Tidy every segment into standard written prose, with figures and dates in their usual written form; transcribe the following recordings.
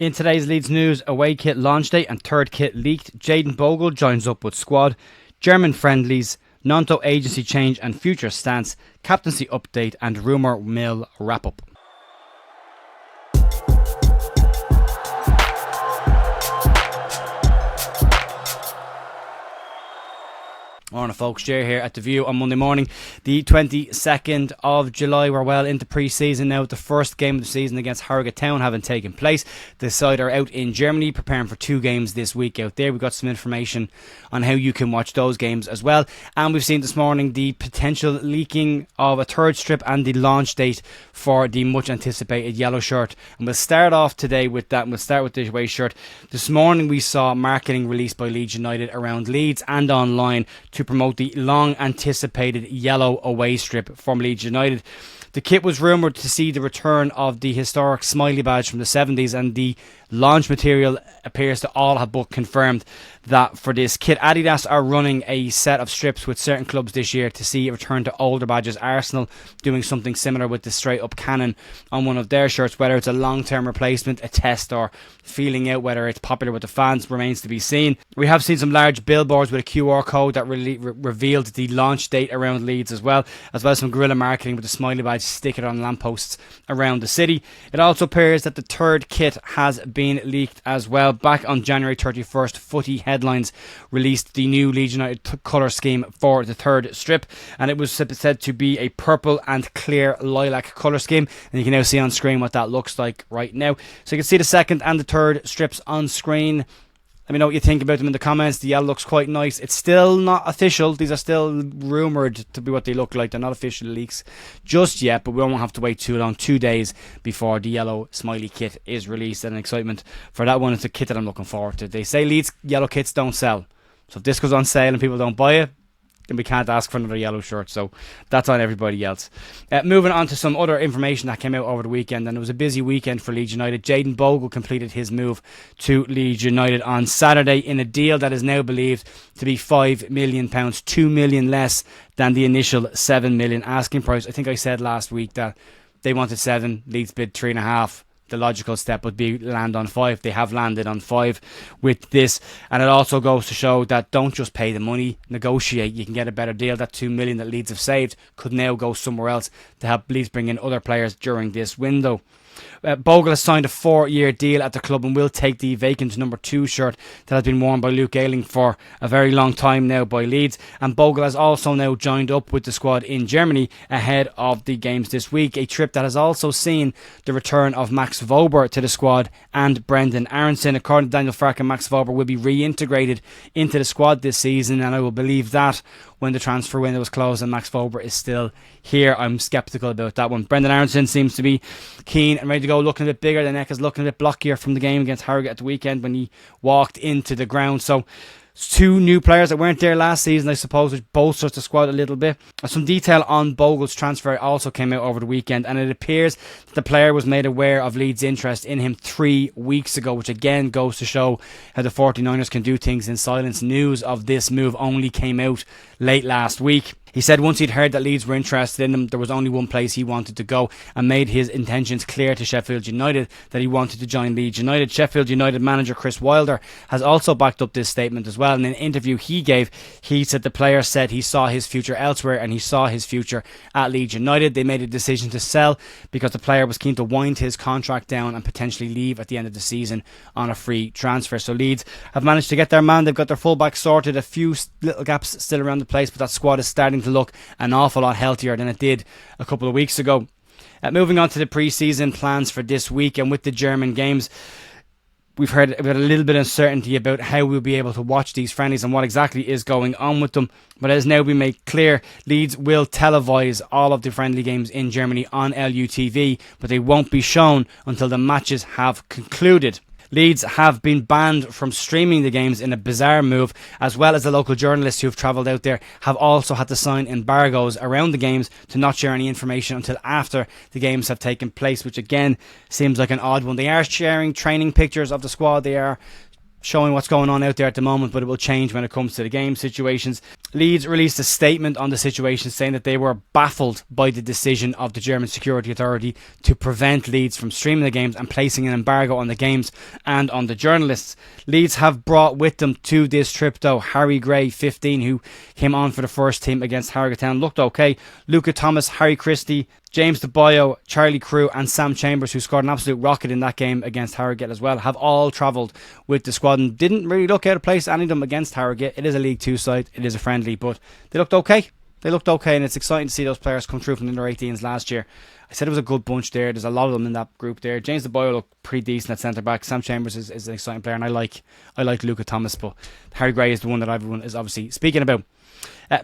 In today's Leeds news, away kit launch date and third kit leaked. Jaden Bogle joins up with squad. German friendlies. Gnonto agency change and future stance. Captaincy update and Rumour mill wrap up. Morning folks, Jay here at The View on Monday morning, the 22nd of July. We're well into pre-season now, with the first game of the season against Harrogate Town having taken place. The side are out in Germany preparing for 2 games this week out there. We've got some information on how you can watch those games as well. And we've seen this morning the potential leaking of a third strip and the launch date for the much anticipated yellow shirt. And we'll start off today with that. And we'll start with the away shirt. This morning we saw marketing released by Leeds United around Leeds and online to promote the long anticipated yellow away strip from Leeds United. The kit was rumoured to see the return of the historic smiley badge from the 70s, and the launch material appears to all have but confirmed that for this kit. Adidas are running a set of strips with certain clubs this year to see a return to older badges. Arsenal doing something similar with the straight up cannon on one of their shirts. Whether it's a long term replacement, a test, or feeling out whether it's popular with the fans remains to be seen. We have seen some large billboards with a QR code that revealed the launch date around Leeds as well as some guerrilla marketing with the smiley badge sticker on lampposts around the city. It also appears that the third kit has been leaked as well. Back on January 31st, Footy Headlines released the new Leeds United colour scheme for the third strip, and it was said to be a purple and clear lilac colour scheme, and you can now see on screen what that looks like right now. So you can see the second and the third strips on screen. Let me know what you think about them in the comments. The yellow looks quite nice. It's still not official. These are still rumoured to be what they look like. They're not official leaks just yet, but we won't have to wait too long. 2 days before the yellow smiley kit is released, and excitement for that one. It's a kit that I'm looking forward to. They say Leeds yellow kits don't sell, so if this goes on sale and people don't buy it, then we can't ask for another yellow shirt. So that's on everybody else. Moving on to some other information that came out over the weekend, and it was a busy weekend for Leeds United. Jaden Bogle completed his move to Leeds United on Saturday in a deal that is now believed to be £5 million, £2 million less than the initial £7 million asking price. I think I said last week that they wanted 7, Leeds bid 3.5. The logical step would be land on 5. They have landed on 5 with this, and it also goes to show that don't just pay the money, negotiate. You can get a better deal. That $2 million that Leeds have saved could now go somewhere else to help Leeds bring in other players during this window. Bogle has signed a 4-year deal at the club and will take the vacant number 2 shirt that has been worn by Luke Ayling for a very long time now by Leeds. And Bogle has also now joined up with the squad in Germany ahead of the games this week, a trip that has also seen the return of Max Wöber to the squad and Brendan Aronson. According to Daniel Farke, Max Wöber will be reintegrated into the squad this season, and I will believe that when the transfer window is closed and Max Wöber is still here. I'm sceptical about that one. Brendan Aronson seems to be keen and ready to go, looking a bit bigger. The neck is looking a bit blockier from the game against Harrogate at the weekend when he walked into the ground. So 2 new players that weren't there last season, I suppose, which bolsters the squad a little bit. Some detail on Bogle's transfer also came out over the weekend, and it appears that the player was made aware of Leeds' interest in him 3 weeks ago, which again goes to show how the 49ers can do things in silence. News of this move only came out late last week. He said once he'd heard that Leeds were interested in him, there was only one place he wanted to go, and made his intentions clear to Sheffield United that he wanted to join Leeds United. Sheffield United manager Chris Wilder has also backed up this statement as well. In an interview he gave, he said the player said he saw his future elsewhere and he saw his future at Leeds United. They made a decision to sell because the player was keen to wind his contract down and potentially leave at the end of the season on a free transfer. So Leeds have managed to get their man. They've got their fullback sorted. A few little gaps still around the place, but that squad is starting to look an awful lot healthier than it did a couple of weeks ago. Moving on to the pre-season plans for this week, and with the German games, we've heard about a little bit of uncertainty about how we'll be able to watch these friendlies and what exactly is going on with them. But it has now been made clear Leeds will televise all of the friendly games in Germany on LUTV, but they won't be shown until the matches have concluded. Leeds have been banned from streaming the games in a bizarre move, as well as the local journalists who have travelled out there have also had to sign embargoes around the games to not share any information until after the games have taken place, which again seems like an odd one. They are sharing training pictures of the squad. They are showing what's going on out there at the moment, but it will change when it comes to the game situations. Leeds released a statement on the situation saying that they were baffled by the decision of the German Security Authority to prevent Leeds from streaming the games and placing an embargo on the games and on the journalists. Leeds have brought with them to this trip though Harry Gray, 15, who came on for the first team against Harrogate Town, looked okay. Luca Thomas, Harry Christie, James DeBoyo, Charlie Crew and Sam Chambers, who scored an absolute rocket in that game against Harrogate as well, have all travelled with the squad and didn't really look out of place, any of them, against Harrogate. It is a League 2 side, it is a friendly, but they looked okay. They looked okay, and it's exciting to see those players come through from the under-18s last year. I said it was a good bunch there. There's a lot of them in that group there. James DeBoyle looked pretty decent at centre-back. Sam Chambers is an exciting player, and I like Luca Thomas, but Harry Gray is the one that everyone is obviously speaking about.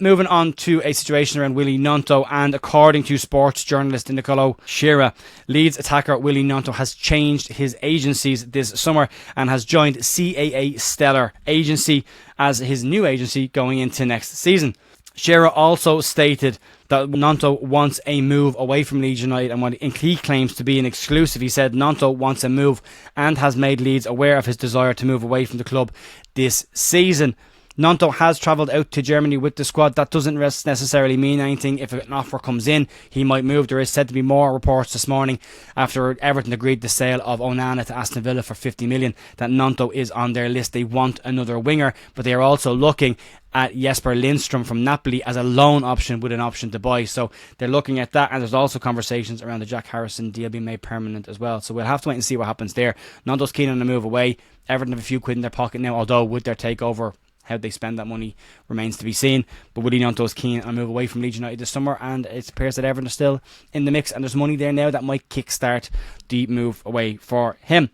Moving on to a situation around Willy Gnonto, and according to sports journalist Nicolo Shira, Leeds attacker Willy Gnonto has changed his agencies this summer and has joined CAA Stellar Agency as his new agency going into next season. Shira also stated that Gnonto wants a move away from Leeds United, and what he claims to be an exclusive. He said Gnonto wants a move and has made Leeds aware of his desire to move away from the club this season. Gnonto has travelled out to Germany with the squad. That doesn't necessarily mean anything. If an offer comes in, he might move. There is said to be more reports this morning after Everton agreed the sale of Onana to Aston Villa for 50 million that Gnonto is on their list. They want another winger, but they are also looking at Jesper Lindstrom from Napoli as a loan option with an option to buy. So they're looking at that, and there's also conversations around the Jack Harrison deal being made permanent as well. So we'll have to wait and see what happens there. Gnonto's keen on a move away. Everton have a few quid in their pocket now, although with their takeover, how they spend that money remains to be seen. But Willy Gnonto is keen on a move away from Leeds United this summer, and it appears that Everton are still in the mix, and there's money there now that might kickstart the move away for him.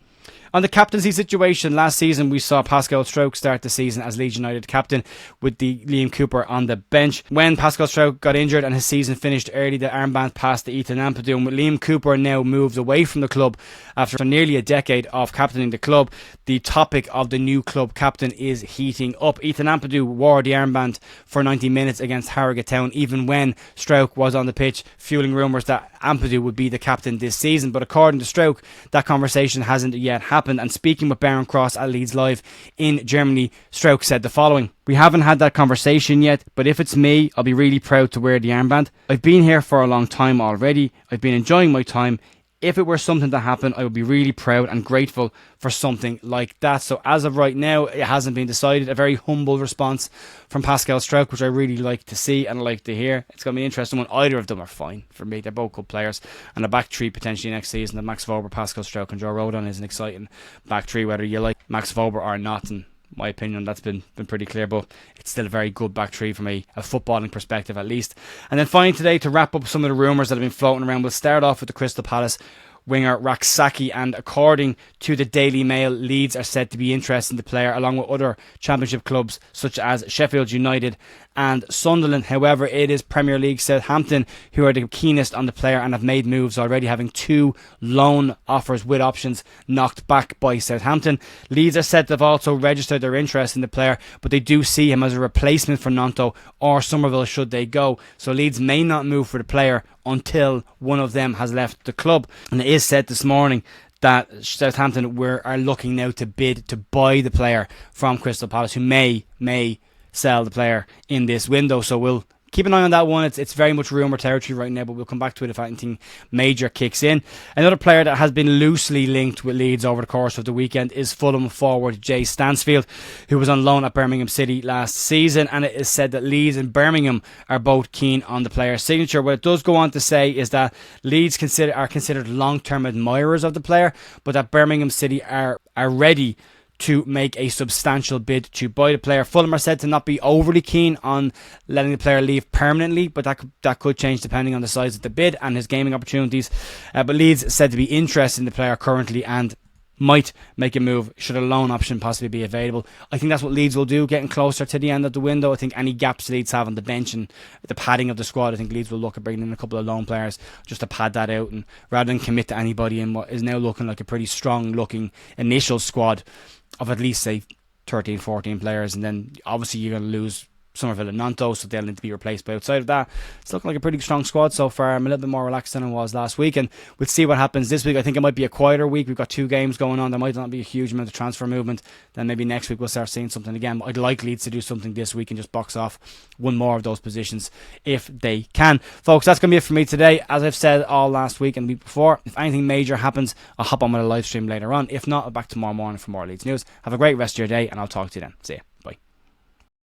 On the captaincy situation, last season we saw Pascal Struijk start the season as Leeds United captain with the Liam Cooper on the bench. When Pascal Struijk got injured and his season finished early, the armband passed to Ethan Ampadu, and with Liam Cooper now moved away from the club after nearly a decade of captaining the club, the topic of the new club captain is heating up. Ethan Ampadu wore the armband for 90 minutes against Harrogate Town, even when Struijk was on the pitch, fueling rumours that Ampadu would be the captain this season. But according to Struijk, that conversation hasn't yet happened. And speaking with Baron Cross at Leeds Live in Germany, Struijk said the following: "We haven't had that conversation yet, but if it's me, I'll be really proud to wear the armband. I've been here for a long time already. I've been enjoying my time. If it were something to happen, I would be really proud and grateful for something like that." So as of right now, it hasn't been decided. A very humble response from Pascal Struijk, which I really like to see and like to hear. It's going to be interesting when either of them are fine for me. They're both good players. And a back three potentially next season, the Max Vober, Pascal Struijk and Joe Rodon is an exciting back three, whether you like Max Vober or not. And my opinion, that's been pretty clear, but it's still a very good back three from a footballing perspective at least. And then finally today, to wrap up some of the rumours that have been floating around, we'll start off with the Crystal Palace winger Rak Sakyi, and according to the Daily Mail, Leeds are said to be interested in the player along with other Championship clubs such as Sheffield United and Sunderland. However, it is Premier League Southampton who are the keenest on the player and have made moves already, having 2 loan offers with options knocked back by Southampton. Leeds are said to have also registered their interest in the player, but they do see him as a replacement for Gnonto or Somerville should they go. So Leeds may not move for the player until one of them has left the club. And it is said this morning that Southampton are looking now to bid to buy the player from Crystal Palace, who may sell the player in this window. So we'll keep an eye on that one. It's very much rumour territory right now, but we'll come back to it if anything major kicks in. Another player that has been loosely linked with Leeds over the course of the weekend is Fulham forward Jay Stansfield, who was on loan at Birmingham City last season, and it is said that Leeds and Birmingham are both keen on the player's signature. What it does go on to say is that Leeds are considered long-term admirers of the player, but that Birmingham City are ready to make a substantial bid to buy the player. Fulham are said to not be overly keen on letting the player leave permanently, but that could change depending on the size of the bid and his gaming opportunities. But Leeds said to be interested in the player currently and might make a move should a loan option possibly be available. I think that's what Leeds will do, getting closer to the end of the window. I think any gaps Leeds have on the bench and the padding of the squad, I think Leeds will look at bringing in a couple of loan players just to pad that out, and rather than commit to anybody in what is now looking like a pretty strong looking initial squad of at least say 13-14 players. And then obviously you're going to lose Somerville and Gnonto, so they'll need to be replaced. But outside of that, it's looking like a pretty strong squad so far. I'm a little bit more relaxed than I was last week, and we'll see what happens this week. I think it might be a quieter week. We've got 2 games going on. There might not be a huge amount of transfer movement. Then maybe next week we'll start seeing something again. But I'd like Leeds to do something this week and just box off one more of those positions if they can. Folks, that's going to be it for me today. As I've said all last week and the week before, if anything major happens, I'll hop on with a live stream later on. If not, I'll be back tomorrow morning for more Leeds news. Have a great rest of your day, and I'll talk to you then. See you.